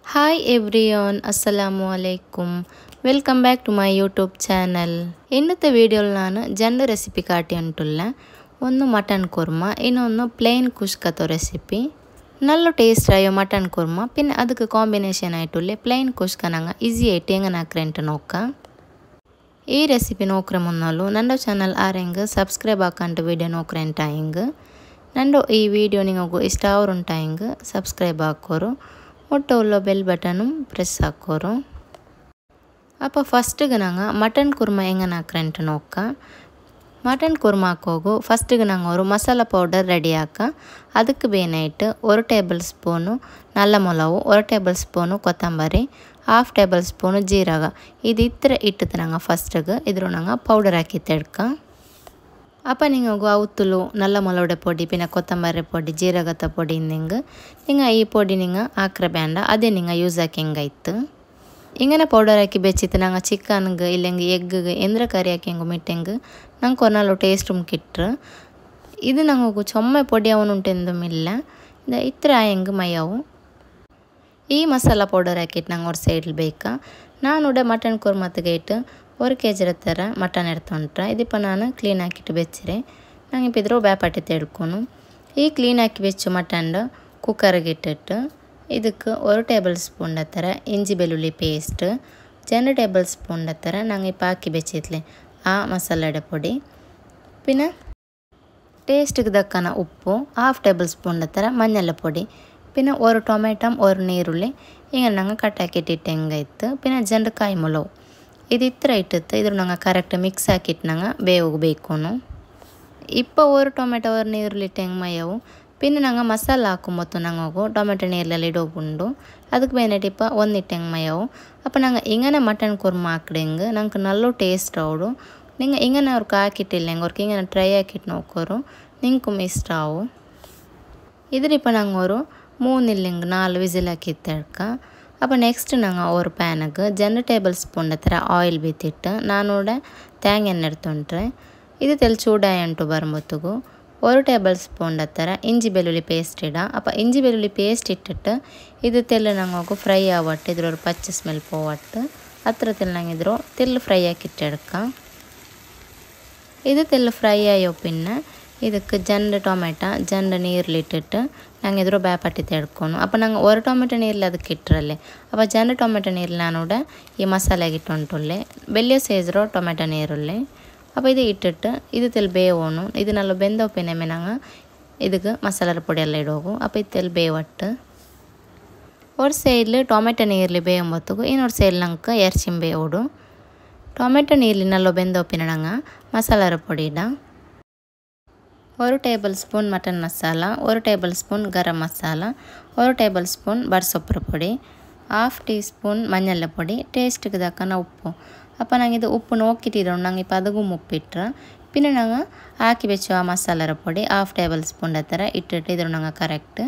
Hi everyone, Assalamu alaikum. Welcome back to my YouTube channel. ಇನ್ನത്തെ ವಿಡಿಯೋಲಿ ನಾನು ಜಂಡು recipe ಕಾಟಿ ಉಂಟುಲ್ಲ ಒಂದು mutton kurma ಇನ್ನೊಂದು ಪ್ಲೇನ್ ಕುಷ್ಕತೋ ರೆಸಿಪಿ ನಲ್ಲು ಟೇಸ್ಟ್ ಆಯೋ ಮಟನ್ ಕುರ್ಮಾ ಪಿನ್ ಅದಕ್ಕೆ ಕಾಂಬಿನೇಷನ್ ಆಯ್ತುಲ್ಲೆ ಪ್ಲೇನ್ ಕುಷ್ಕ ನಂಗೆ ಈಸಿ ಆಯ್ತು ಹೆಂಗೆ ನಾಕ್ರೆಂಟ್ ನೋಕ ಈ ರೆಸಿಪಿ ನೋಕ್ರೆ ಮುನ್ನಲು ನನ್ನ ಚಾನಲ್ ಆರೆಂಗ್ ಸಬ್ಸ್ಕ್ರೈಬ್ ಹಾಕಂಟು ವಿಡಿಯೋ ನೋಕ್ರೆಂಟ್ ಆಯಿಂಗ್ ನಂದು ಈ ವಿಡಿಯೋ ನಿಮಗೂ ಇಷ್ಟ ಅವರುಂಟಾಯಿಂಗ್ ಸಬ್ಸ್ಕ್ರೈಬ್ ಹಾಕೋರು ಒಟ್ಟು ಉಳ್ಳೋ ಬೆಲ್ ಬಟನು ಪ್ರೆಸ್ ಹಾಕೋರು ಅಪ್ಪ ಫಸ್ಟಿಗೆ ನಂಗೆ ಮಟನ್ ಕುರ್ಮಾ ಹೆಂಗೆ ನಾಕ್ರೆಂಟ್ ನೋಕ ಮಟನ್ ಕುರ್ಮಾ ಹಾಕೋಗು ಫಸ್ಟಿಗೆ ನಂಗೆ ಅವರು ಮಸಾಲ ಪೌಡರ್ ರೆಡಿ ಹಾಕ ಅದಕ್ಕೆ ಬೇನಾಯಿಟ್ಟು 1 ಟೇಬಲ್ ಸ್ಪೂನು ನಲ್ಲ ಮೊಲವು 1 ಟೇಬಲ್ ಸ್ಪೂನು ಕೊತ್ತಂಬರಿ 1/2 ಟೇಬಲ್ ಸ್ಪೂನು ಜೀರಗ ಇದು ಇತ್ತರೆ ಇಟ್ಟಿತ್ತು ನಂಗೆ ಫಸ್ಟಿಗೆ ಇದ್ರ ನಂಗೆ ಪೌಡರ್ ಹಾಕಿ ತೆಡ್ಕ ಅಪ್ಪ ನಿಂಗೆ ಅವತ್ತುಲು ನಲ್ಲ ಮೊಲವಡೆ ಪೊಡಿ ಪಿನ ಕೊತ್ತಂಬರಿ ಪೊಡಿ ಜೀರಗದ ಪೊಡಿ ನಿಂಗೆ ಈ ಪೊಡಿ ನಿಂಗೆ ಹಾಕ್ರೆ ಬೇಡ ಅದೇ ನಿಂಗೆ ಯೂಸ್ ಹಾಕಿ ಹೆಂಗಾಯ್ತು ಹಿಂಗನೆ ಪೌಡರ್ ಹಾಕಿ ಬೆಚ್ಚಿತ್ತು ನಂಗೆ ಚಿಕನ್ಗೆ ಇಲ್ಲಂಗೆ ಎಗ್ಗೆ ಎಂದ್ರ ಕರಿ ಹಾಕಿ ಹೆಂಗೆ ಮಿಟ್ಟಂಗೆ ನಂಗೆ ಕೊನಾಲು ಟೇಸ್ಟ್ ಕಿಟ್ರು ಇದು ನಂಗೆ ಚೊಮ್ಮೆ ಪೊಡಿ ಅವನು ಉಂಟೆಂದು ಮಿಲ್ಲ ಇತ್ರ ಹೆಂಗೆ ಮೈಯವು ಈ ಮಸಾಲ ಪೌಡರ್ ಹಾಕಿಟ್ಟು ನಂಗೆ ಅವ್ರ ಸೈಡ್ಲಿ ಬೇಕಾ ನಾನು ಮಟನ್ ಕುರ್ಮತ್ತಿಗೆ ಇಟ್ಟು 1 kg ಥರ ಮಟನ್ ಎಡ್ತೊಂಟ್ರೆ ಇದಿಪ್ಪ ನಾನು ಕ್ಲೀನ್ ಹಾಕಿಟ್ಟು ಬೆಚ್ಚಿರೆ ನಂಗೆ ಇಪ್ಪಿದ್ರು ಬ್ಯಾಪಾಟಿ ತೆಡ್ಕೊನು ಈ ಕ್ಲೀನ್ ಹಾಕಿ ಬೆಚ್ಚು ಮಟನ್ ಕುಕ್ಕರ್ಗೆ ಇಟ್ಟಿಟ್ಟು ಇದಕ್ಕೆ 1 ಟೇಬಲ್ ಸ್ಪೂನ್ ಥರ ಇಂಜಿ ಬೆಳ್ಳುಳ್ಳಿ ಪೇಸ್ಟ್ 2 ಟೇಬಲ್ ಸ್ಪೂನ್ ಥರ ನಂಗೆ ಇಪ್ಪ ಹಾಕಿ ಬೆಚ್ಚಿತ್ಲೆ ಆ ಮಸಾಲಡೆ ಪೊಡಿ ಪಿನ ಟೇಸ್ಟಿಗೆ ದಕ್ಕನ ಉಪ್ಪು 1/2 ಟೇಬಲ್ ಸ್ಪೂನ್ ಥರ ಮഞ്ഞಳ ಪೊಡಿ ಪಿನ 1 ಟೊಮೆಟೊ 1 ನೀರುಳ್ಳಿ ಹಿಂಗೆ ನಂಗೆ ಕಟ್ಟಾಕಿಟ್ಟಿಟ್ಟು ಹೆಂಗಾಯ್ತು ಪಿನ ಜಂಡು ಕಾಯಿ ಮೊಲವು ಇದು ಇತ್ರ ಇಟ್ಟಿತ್ತು ಇದ್ರ ನಂಗೆ ಕರೆಕ್ಟ್ ಮಿಕ್ಸ್ ಹಾಕಿಟ್ಟು ನಂಗೆ ಬೇವಬೇಕು ಇಪ್ಪ 1 ಟೊಮೆಟೊ 1 ನೀರುಳ್ಳಿ ಇಟ್ಟು ಹೆಂಗೆ ಮೈಯವು ಪಿನ್ನ ನಂಗೆ ಮಸಾಲ ಹಾಕೊಂಬತ್ತು ನಂಗೆ ಹೋಗು ಟೊಮೆಟೊ ನೀರಲ್ಲಿ ಇಡೋಗುಂಡು ಅದಕ್ಕೆ ಬೇನೆಟಿಪ್ಪ 1 ಇಟ್ಟು ಹೆಂಗೆ ಮೈಯವು ಅಪ್ಪ ನಂಗೆ ಹಿಂಗನೆ ಮಟನ್ ಕುರ್ಮಾ ಹಾಕ್ಡೆ ಹೆಂಗೆ ನಂಗೆ ನಲ್ಲೂ ಟೇಸ್ಟ್ ಅವಡು ನಿಂಗೆ ಹಿಂಗನೆ ಅವ್ರಿಗೆ ಹಾಕಿಟ್ಟಿಲ್ಲ ಹೆಂಗೆ ಅವ್ರಿಗೆ ಹಿಂಗನೆ ಟ್ರೈ ಹಾಕಿಟ್ಟು ನೋಕೋರು ನಿಂಗೂ ಇಷ್ಟ ಅವು ಇದ್ರಿಪ್ಪ ನಂಗೆ ಅವರು 3 ಇಲ್ಲಿಂಗೆ 4 ವಿಸಿಲ್ ಹಾಕಿತ್ತಡ್ಕ அப்போ நெக்ஸ்ட் நாங்கள் ஒரு பேனுக்கு 2 டேபிள் ஸ்பூன் ಥರ ಆಯಿಲ್ ಬಿತ್ತಿಟ್ಟು ನಾನು ತೇಂಗೆ ಎಣ್ಣೆ ಎಡ್ತೊಂಡ್ರೆ ಇದು ತೆಲ್ ಚೂಡಾಯಂಟು ಬರ್ಮೊತ್ತಿಗೂ 1 ಟೇಬಲ್ ಸ್ಪೂನ್ ಥರ ಇಂಜಿ ಬೆಳ್ಳುಳ್ಳಿ ಪೇಸ್ಟ್ ಇಡ ಅಪ್ಪ ಇಂಜಿ ಬೆಳ್ಳುಳ್ಳಿ ಪೇಸ್ಟ್ ಇಟ್ಟಿಟ್ಟು ಇದು ತೆಲ್ಲು ನಂಗೆ ಹೋಗು ಫ್ರೈ ಆವಟ್ಟು ಇದ್ರವ್ರು ಪಚ್ಚ ಸ್ಮೆಲ್ ಪೋವಟ್ಟು ಹತ್ರ ತೆಲ್ಲು ನಂಗೆ ಇದ್ರು ತೆಲ್ಲು ಫ್ರೈ ಹಾಕಿಟ್ಟೆಡ್ಕ ಇದು ತೆಲ್ಲು ಫ್ರೈ ಆಯೋ ಪಿನ್ನ ಇದಕ್ಕೆ ಜಂಡು ಟೊಮೆಟೊ ಜಂಡು ನೀರ್ಲಿಟ್ಟಿಟ್ಟು ನಂಗೆ ಇದ್ರು ಬ್ಯಾಪಟ್ಟಿ ತೆಡ್ಕೊನು ಅಪ್ಪ ನಂಗೆ 1 ಟೊಮೆಟೊ ನೀರ್ಲಿ ಅದಕ್ಕೆ ಇಟ್ಟರಲ್ಲಿ ಅಪ್ಪ ಜಂಡು ಟೊಮೆಟೊ ನೀರ್ಲಿ ನಾನು ಈ ಮಸಾಲೆಗೆ ಇಟ್ಟುಂಟುಲ್ಲೆ ಬೆಳ್ಳಿಯ ಸೇಜ್ರೋ ಟೊಮೆಟೊ ನೀರುಳ್ಳಿ ಅಪ್ಪ ಇದು ಇಟ್ಟಿಟ್ಟು ಇದು ತೆಲ್ ಬೇವೋನು ಇದನ್ನೆಲ್ಲ ಬೆಂದೋಪಿನ ನಂಗೆ ಇದಕ್ಕೆ ಮಸಾಲೆ ಪೊಡಿ ಎಲ್ಲ ಇಡೋಗು ಅಪ್ಪ ಇದು ತೆಲ್ ಬೇವಟ್ಟು ஒரு சைடில் ಟೊಮೆಟೊ ನೀರ್ಲಿ ಬೇಯಂಬತ್ತಿಗೂ ಇನ್ನೊಂದು ಸೈಡ್ ನಂಗೆ ಎರ್ಚಿಂ ಬೇವೋಡು ಟೊಮೆಟೊ ನೀರ್ಲಿ ನಲ್ಲೋ ಬೆಂದೋಪಿನ ನಂಗೆ ಮಸಾಲಾರ ಪೊಡಿ ಇಡ 1 tablespoon mutton masala 1 tablespoon garam masala 1 tablespoon ಬಡ್ಸೊಪ್ಪರ ಪೊಡಿ 1/2 ಟೀ ಸ್ಪೂನ್ ಮഞ്ഞಳ ಪೊಡಿ ಟೇಸ್ಟಿಗೆ ದಕ್ಕನ ಉಪ್ಪು ಅಪ್ಪ ನಂಗೆ ಇದು ಉಪ್ಪು ನೋಕಿಟ್ಟಿರೋ ನಂಗೆ ಇಪ್ಪ ಅದಗೂ ಉಪ್ಪಿಟ್ರೆ ಪಿನ್ನ ನಂಗೆ ಹಾಕಿ ಬೆಚ್ಚು ಆ ಮಸಾಲರ ಪೊಡಿ 1/2 ಟೇಬಲ್ ಸ್ಪೂನ್ ಥರ ಇಟ್ಟಿಟ್ಟು ಇದ್ರು ನಂಗೆ ಕರೆಕ್ಟ್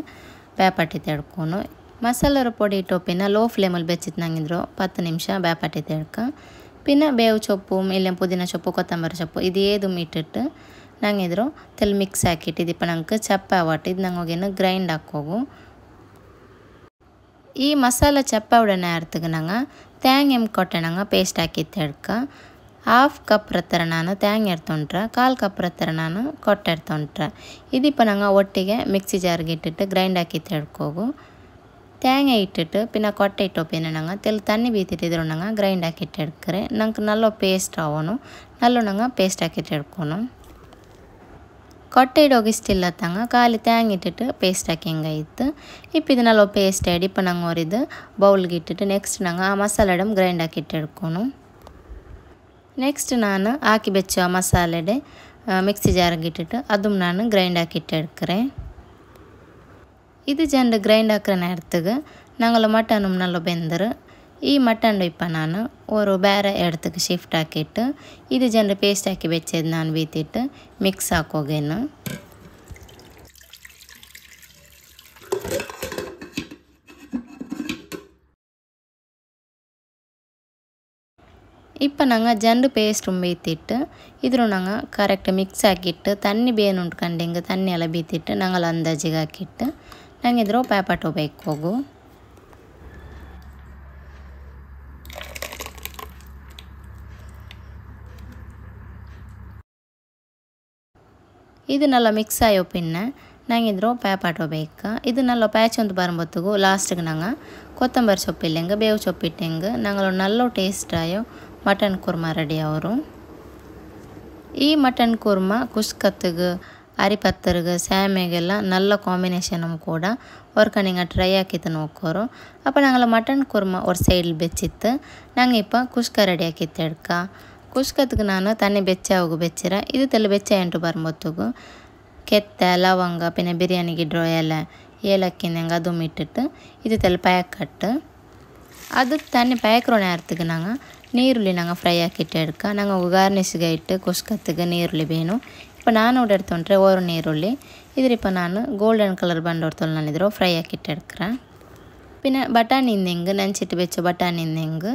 ಬ್ಯಾಪಟ್ಟಿ ತೆಡ್ಕೊನು ಮಸಾಲರ ಪೊಡಿ ಇಟ್ಟು ಪಿನ್ನ ಲೋ ಫ್ಲೇಮಲ್ಲಿ ಬೆಚ್ಚಿತ್ತು ನಂಗಿದ್ರು 10 ನಿಮಿಷ ಬ್ಯಾಪಟ್ಟಿ ತೆಡ್ಕ ಪಿನ್ನ ಬೇವು ಸೊಪ್ಪು ಇಲ್ಲ ಪುದೀನ ಸೊಪ್ಪು ಕೊತ್ತಂಬರಿ ಸೊಪ್ಪು ಇದು ಏದು ಇಟ್ಟಿಟ್ಟು ನಂಗೆ ಇದ್ರು ತೆಲ್ ಮಿಕ್ಸ್ ಹಾಕಿಟ್ಟಿದ್ದಿಪ್ಪ ನಂಗೆ ಚಪ್ಪ ಆವಟ್ಟು ಇದು ನಂಗೆ ಹೋಗೇನು ಗ್ರೈಂಡ್ ಹಾಕೋಗು ಈ ಮಸಾಲ ಚಪ್ಪ ಉಡನೆ ಅರ್ಥಗೆ ನಂಗೆ ತೇಂಗೆ ಎಮ್ ಕೊಟ್ಟೆ ನಂಗೆ ಪೇಸ್ಟ್ ಹಾಕಿತ್ತು ಎಡ್ಕ 1/2 ಕಪ್ ಥರ ನಾನು ತೇಂಗೆ ಎಡ್ತೊಂಟ್ರೆ 1/4 ಕಪ್ ಥರ ನಾನು ಕೊಟ್ಟೆ ಎಡ್ತೊಂಟ್ರೆ ಇದಿಪ್ಪ ನಂಗೆ ಒಟ್ಟಿಗೆ ಮಿಕ್ಸಿ ಜಾರ್ಗೆ ಇಟ್ಟಿಟ್ಟು ಗ್ರೈಂಡ್ ಹಾಕಿತ್ತು ಎಡ್ಕೋಗು ತೇಂಗೆ ಇಟ್ಟಿಟ್ಟು ಪಿನ್ನ ಕೊಟ್ಟೆ ಇಟ್ಟೋ ಪಿನ್ನ ನಂಗೆ ತೆಲ್ ತಣ್ಣಿ ಬೀತಿಟ್ಟಿದ್ರು ನಂಗೆ ಗ್ರೈಂಡ್ ಹಾಕಿಟ್ಟು ಎಡ್ಕರೆ ನಂಗೆ ನಲ್ಲೋ ಪೇಸ್ಟ್ ಅವನು ನಲ್ಲೋ ನಂಗೆ ಪೇಸ್ಟ್ ಹಾಕಿಟ್ಟು ಎಡ್ಕೊನು ಕೊಟ್ಟೆ ಇಡೋಗಿ ಇಷ್ಟಿಲ್ಲ ತಂಗ ಖಾಲಿ ತೇಂಗೆ ಇಟ್ಟಿಟ್ಟು ಪೇಸ್ಟ್ ಹಾಕಿ ಹೆಂಗಾಯಿತು ಇಪ್ಪ ಇದನ್ನೆಲ್ಲ ಪೇಸ್ಟ್ ಆಡಿ ಇಪ್ಪ ನಂಗೆ ಅವರಿದ್ದು ಬೌಲ್ಗೆ ಇಟ್ಟಿಟ್ಟು ನೆಕ್ಸ್ಟ್ ನಂಗೆ ಆ ಮಸಾಲೆಡಮ್ ಗ್ರೈಂಡ್ ಹಾಕಿಟ್ಟು ಎಡ್ಕೊನು ನೆಕ್ಸ್ಟ್ ನಾನು ಹಾಕಿ ಬೆಚ್ಚು ಆ ಮಸಾಲೆಡೆ ಮಿಕ್ಸಿ ಜಾರ್ಗೆ ಇಟ್ಟಿಟ್ಟು ಅದು ನಾನು ಗ್ರೈಂಡ್ ಹಾಕಿಟ್ಟು ಎಡ್ಕರೆ ಇದು ಜಂಡು ಗ್ರೈಂಡ್ ಹಾಕ್ರೆ ಎಡ್ತಗೆ ನಂಗೆಲ್ಲ ಮಟನ್ ನಲ್ಲ ಬೆಂದರು ಈ ಮಟನ್ ಇಪ್ಪ ನಾನು ஒரு ಬೇರೆ ಎಡ್ತಕ್ಕೆ ಶಿಫ್ಟ್ ಹಾಕಿಟ್ಟು ಇದು ಜಂಡು ಪೇಸ್ಟ್ ಹಾಕಿ ಬೆಚ್ಚದು ನಾನು ಬೀತಿಟ್ಟು ಮಿಕ್ಸ್ ಹಾಕೋಗೇನು ಇಪ್ಪ ನಂಗೆ ಜಂಡು ಪೇಸ್ಟ್ ಬೀತಿಟ್ಟು ಇದ್ರು ನಂಗೆ ಕರೆಕ್ಟ್ ಮಿಕ್ಸ್ ಹಾಕಿಟ್ಟು ತಣ್ಣಿ ಬೇನು ಉಂಟ್ಕೊಂಡು ಹಿಂಗೆ ತಣ್ಣಿ ಎಲ್ಲ ಬೀತಿಟ್ಟು ನಂಗೆಲ್ಲ ಅಂದಾಜಿಗೆ ಹಾಕಿಟ್ಟು ನಂಗೆ ಇದ್ರು ಪ್ಯಾಪಟೋ ಬೇಕು ಹೋಗು ಇದು ನಲ್ಲ ಮಿಕ್ಸ್ ಆಯೋ ಪಿನ್ನೆ ನಂಗೆ ಇದ್ರು ಪ್ಯಾಪಾಟೋ ಬೇಕಾ ಇದು ನಲ್ಲ ಪ್ಯಾಚ್ ಒಂದು ಬರಂಬತ್ತುಗು ಲಾಸ್ಟ್ಗೆ ನಂಗೆ ಕೊತ್ತಂಬರಿ ಸೊಪ್ಪಿಲ್ಲಂಗೆ ಬೇವು ಸೊಪ್ಪಿಟ್ಟಂಗೆ ನಂಗೆ ನಲ್ಲೋ ಟೇಸ್ಟ್ ಆಯೋ ಮಟನ್ ಕುರ್ಮಾ ರೆಡಿ ಅವರು ಈ ಮಟನ್ ಕುರ್ಮಾ ಕುಷ್ಕತ್ಗೆ ಅರಿಪತ್ತರ್ಗೆ ಸ್ಯಾಮೆಗೆಲ್ಲ நல்ல ಕಾಂಬಿನೇಷನ್ ಕೂಡ ஒரு நீங்கள் ட்ரை ஆக்கித்து நோக்கோரும் அப்போ நாங்கள் மட்டன் குருமா ஒரு சைடில் பெச்சித்து நாங்கள் இப்போ குஷ்கா ரெடி ஆக்கித்து எடுக்க ಕುಷ್ಕತ್ಗೆ ನಾನು ತನ್ನೆ ಬೆಚ್ಚಾವು ಬೆಚ್ಚಿರ ಇದು ತೆಲ್ಲ ಬೆಚ್ಚ ಎಂಟು ಬರುಂಬತ್ತುಗು ಕೆತ್ತ ಲವಂಗ ಪಿನ್ನ ಬಿರಿಯಾನಿಗೆ ಇಡ್ರೋ ಏಲಕ್ಕಿಂದಂಗೆ ಅದು ಇಟ್ಟಿಟ್ಟು ಇದು ತೆಲ್ಲ ಪ್ಯಾಕ್ ಕಟ್ಟು ಅದಕ್ಕೆ ತನ್ನೆ ಪ್ಯಾಕ್ರೋಣೆ ಅರ್ಥಗೆ ನಂಗೆ ನೀರುಳ್ಳಿ ನಂಗೆ ಫ್ರೈ ಹಾಕಿಟ್ಟು ಎಡ್ಕ ನಂಗೆ ಗಾರ್ನಿಷ್ಗೆ ಇಟ್ಟು ಕುಷ್ಕತ್ಗೆ ನೀರುಳ್ಳಿ ಬೇನು இப்போ ನಾನು எடுத்துட்டே ஒரு நீருள்ளி இதில் இப்போ நான் கோல்டன் கலர் பண்டோர்த்தோல் நானிದ್ರು ஃப்ரை ஆக்கிட்டு எடுக்கிறேன் பின்ன பட்டாணி ಇಂದೆಂಗೆ ನೆಂಚಿಟ್ಟು ಬೆಚ್ಚ ಬಟಾಣಿ ಇಂದೆಂಗೆ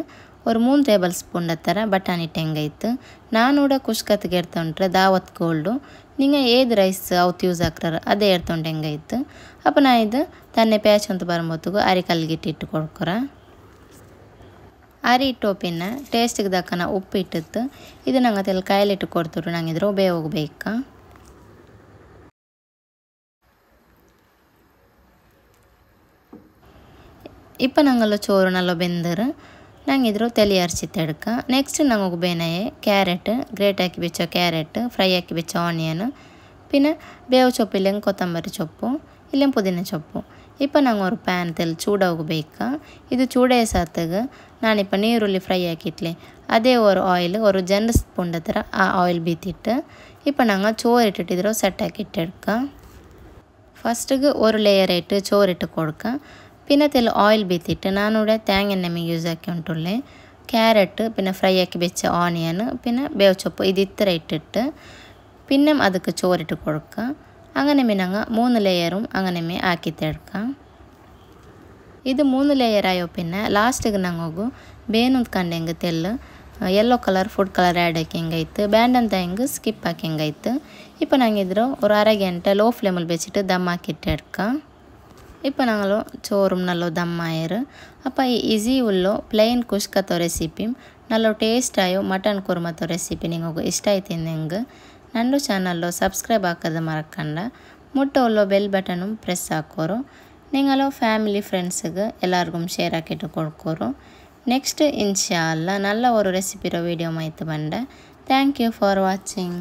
ஒரு 3 ಟೇಬಲ್ ಸ್ಪೂನ್ ಹತ್ತರ ಬಟಾಣಿ ಟೆಂಗೈತು ನಾನು ಕೂಡ ಕುಷ್ಕತ್ಗೆ எடுத்துட்டே ದಾವತ್ ಗೋಲ್ಡು நீங்கள் ஏது ரைஸ் அவுத்து யூஸ் ஆக்குறாரு அதே எடுத்துட்டு ಹೆಂಗೈತು அப்போ நான் இது தன்னை பேட்ச் ಅಂತ ಬರುம்போதுಗು ಅರಿ ಕಲ್ಗಿಟ್ಟು ಇಟ್ಟು ಕೊಡ್ಕೊறேன் ಅರಿ ಇಟ್ಟು ಪಿನ್ನ ಟೇಸ್ಟಿಗೆ ದಕ್ಕನ ಉಪ್ಪು ಇಟ್ಟಿತ್ತು ಇದು ನಂಗೆ ಅದೆಲ್ಲ ಕಾಯಲಿಟ್ಟು ಕೊಡ್ತಿರು ನಂಗೆ ಇದ್ರು ಬೇಯೋಗಬೇಕಾ இப்போ நாங்கள் சோறு நல்லா ಬೆಂದರು ನಂಗೆ ಇದ್ರು ತಲೆ ಅರ್ಚಿತ್ತು ಎಡ್ಕ ನೆಕ್ಸ್ಟ್ ನಂಗೆ ಬೇನೆಯೇ ಕ್ಯಾರೆಟ್ ಗ್ರೇಟ್ ಹಾಕಿ ಬೆಚ್ಚ ಕ್ಯಾರೆಟ್ ಫ್ರೈ ಹಾಕಿ ಬೆಚ್ಚ ಆನಿಯನ್ പിന്നെ ಬೇವು ಸೊಪ್ಪು ಇಲ್ಲಂಗೆ ಕೊತ್ತಂಬರಿ ಸೊಪ್ಪು ಇಲ್ಲಂಗೆ ಪುದೀನ ಸೊಪ್ಪು இப்போ நாங்கள் ஒரு பேன் தெல் சூடாகಬೇಕಾ இது சூடே சாத்துக்கு நான் இப்போ நீருள்ளி ஃப்ரை ஆக்கிட்டே அதே ஒரு ஆயில் ஒரு 2 ಸ್ಪೂನ್ ಹತ್ರ ಆ ಆಯಿಲ್ ಬೀತಿಟ್ಟು இப்போ நாங்கள் சோறு ಇಟ್ಟಿದ್ರು ಸೆಟ್ ಹಾಕಿಟ್ಟು ಎಡ್ಕ ಫಸ್ಟಿಗೆ ஒரு ಲೇಯರ್ ಇಟ್ಟು ಚೋರು ಇಟ್ಟು ಕೊಡ್ಕ പിന്നെ ತೆಲ್ ಆಯಿಲ್ ಬೀತಿಟ್ಟು ನಾನು ಕೂಡ ತೇಂಗೆಣ್ಣೆ ಯೂಸ್ ಹಾಕಿ ಉಂಟುಳ್ಳೆ ಕ್ಯಾರೆಟ್ പിന്നെ ಫ್ರೈ ಹಾಕಿ ಬೆಚ್ಚ ಆನಿಯನ್ പിന്നെ ಬೇವು ಸೊಪ್ಪು ಇದು ಇತ್ತರ ಇಟ್ಟಿಟ್ಟು പിന്നെ ಅದಕ್ಕೆ ಚೋರು ಇಟ್ಟು ಕೊಡ್ಕ അങ്ങനെ ഞങ്ങൾ 3 ലെയറും അങ്ങനെ ആക്കിത്തെടുക്കാം ഇത് 3 ലെയർ ആയോ പിന്നെ ലാസ്റ്റിಗೆ ഞങ്ങൾക്ക് ಬೇನೊಂದು ಕಂಡೆಂಗೆ ತೆಲ್ಲು yellow colour food colour add ಹಾಕಿ ಹೆಂಗೈತು ಬ್ಯಾಂಡ್ ಅಂತ ಹೆಂಗೆ ಸ್ಕಿಪ್ ಹಾಕಿ ಹೆಂಗೈತು இப்போ நாங்கள் இதில் ஒரு அரை ಗಂಟೆ லோ ஃப்ளேமில் வச்சுட்டு தம் ஆக்கிட்டு எடுക്കാം இப்போ நாங்கள் சோறும் நல்ல தம் ஆயிரு அப்போ ಈಸಿ ಉಳ್ಳೋ ಪ್ಲೇನ್ ಕುಷ್ಕತ್ತೋ ರೆಸಿಪಿ நல்ல ಟೇಸ್ಟ್ ಆಯೋ ಮಟನ್ ಕುರ್ಮತ್ತೋ ರೆಸಿಪಿ ನಿಮಗೆ ಇಷ್ಟ ಆಯ್ತು ಹೆಂಗೆ ನಂದು ಚಾನಲ್ಲು ಸಬ್ಸ್ಕ್ರೈಬ್ ಹಾಕೋದು ಮರಕಂಡ ಮುಟ್ಟ ಉಳ್ಳೋ ಬೆಲ್ ಬಟನು ಪ್ರೆಸ್ ಹಾಕೋರು ನಿಂಗಲೋ ಫ್ಯಾಮಿಲಿ ಫ್ರೆಂಡ್ಸ್ಗೆ ಎಲ್ಲರಿಗೂ ಶೇರ್ ಹಾಕಿಟ್ಟು ಕೊಡ್ಕೋರು ನೆಕ್ಸ್ಟ್ ಇನ್ಶಾ ಅಲ್ಲ நல்ல ஒரு ரெசிபிರೋ வீடியோ ಮಾಹಿತಿ ಬಂದೆ ಥ್ಯಾಂಕ್ ಯು ಫಾರ್ ವಾಚಿಂಗ್